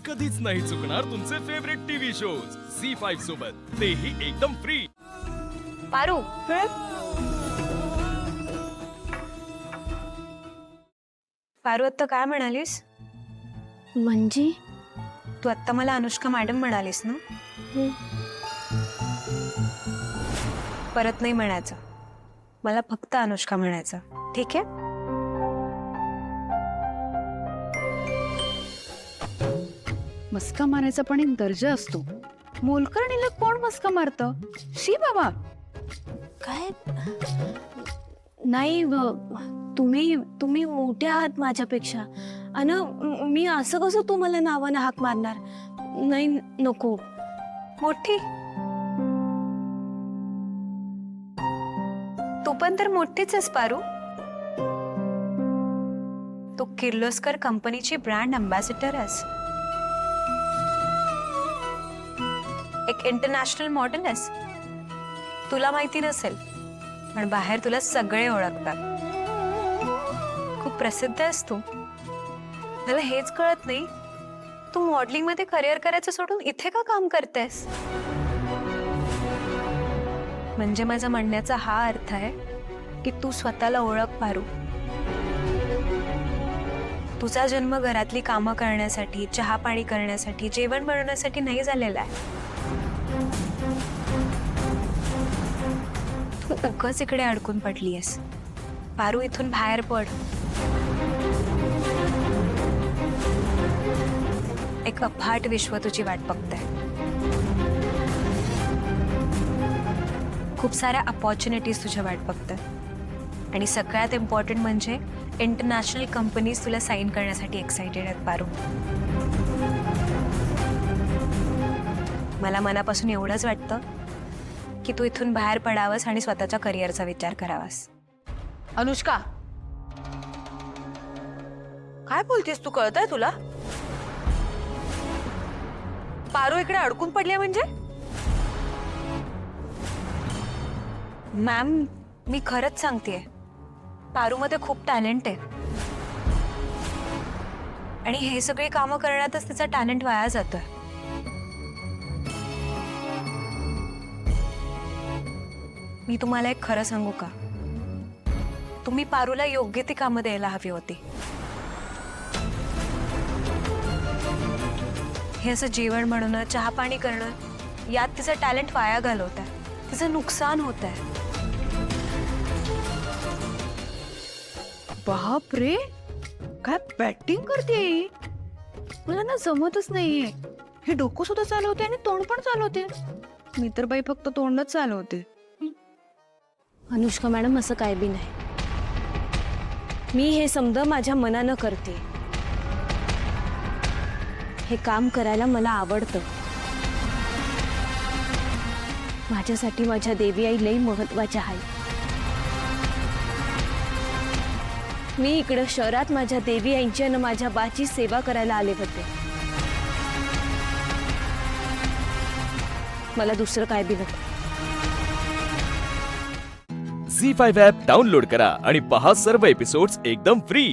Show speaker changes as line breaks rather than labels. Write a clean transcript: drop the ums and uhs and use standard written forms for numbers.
कधीच नाही चुकणार तुमचे फेवरेट टीव्ही शोज झी5 सोबत, तेही एकदम फ्री.
पारू, पारू आत्ता काय म्हणालीस?
म्हणजे
तू आत्ता मला अनुष्का मॅडम म्हणालीस ना? परत नाही म्हणायचं, मला फक्त अनुष्का म्हणायचं, ठीक आहे?
मस्का मारायचा पण एक दर्जा असतो. मोलकरणीला कोण मस्का मारतं? शी बाबा.
काय नाही तुम्ही मोठे आहात माझ्यापेक्षा. आणि मी असं कसं तुम्हाला नावानं हाक मारणार? नाही, नको.
मोठी तू पण तर मोठीच आहेस पारू. तू किर्लोस्कर कंपनीची ब्रँड अँबॅसिडर आहेस, एक इंटरनॅशनल मॉडेल आहेस. तुला माहिती नसेल पण बाहेर तुला सगळे ओळखतात. खूप प्रसिद्ध आहेस तू. मला हेच कळत नाही, तू मॉडेलिंग मध्ये करिअर करायचं सोडून इथे का काम करतेस? म्हणजे माझा म्हणण्याचा हा अर्थ आहे की तू स्वतःला ओळख पारू. तुझा जन्म घरातली कामं करण्यासाठी, चहा पाणी करण्यासाठी, जेवण बनवण्यासाठी नाही झालेला आहे. तू उगाच इकडे अडकून पडलीयस. पारू, इथून बाहेर पड. एक अफाट विश्व तुझी वाट बघतंय. खूप साऱ्या अपॉर्च्युनिटीज तुझ्या वाट बघतात आणि सगळ्यात इम्पॉर्टंट म्हणजे इंटरनॅशनल कंपनीज तुला साईन करण्यासाठी एक्साइटेड आहेत पारू. मला मनापासून एवढंच वाटतं की तू इथून बाहेर पडावंस आणि स्वतःच्या करिअरचा विचार करावास.
अनुष्का, काय बोलतेस तू? कळतंय तुला? पारू इकडे अडकून पडली म्हणजे?
मॅम, मी खरंच सांगतेय, पारूमध्ये खूप टॅलेंट आहे आणि हे सगळी कामं करण्यातच तिचा टॅलेंट वाया जातोय. मी तुम्हाला एक खरं सांगू का? तुम्ही पारूला योग्य ती कामं द्यायला हवी होती. हे असं जेवण बनवणं, चहा पाणी करणं, यात तिचं टॅलेंट वाया घालवत आहे, तिचं नुकसान होत आहे.
बाप रे, काय बॅटिंग करते. मला ना जमतच नाहीये. हे डोकं सुद्धा चालवते आणि तोंड पण चालवते. मी तर बाई फक्त तोंडच चालवते.
अनुष्का मॅडम, असं काय बी नाही. मी हे समजा माझ्या मनानं करते. हे काम करायला मला आवडतं. माझ्यासाठी माझ्या देवी आई लई महत्वाच्या आहे. मी इकडं शहरात माझ्या देवी आईंची आणि माझ्या बाची सेवा करायला आले होते. मला दुसरं काय बी नको.
झी5 ॲप डाउनलोड करा आणि पहा सर्व एपिसोड्स एकदम फ्री.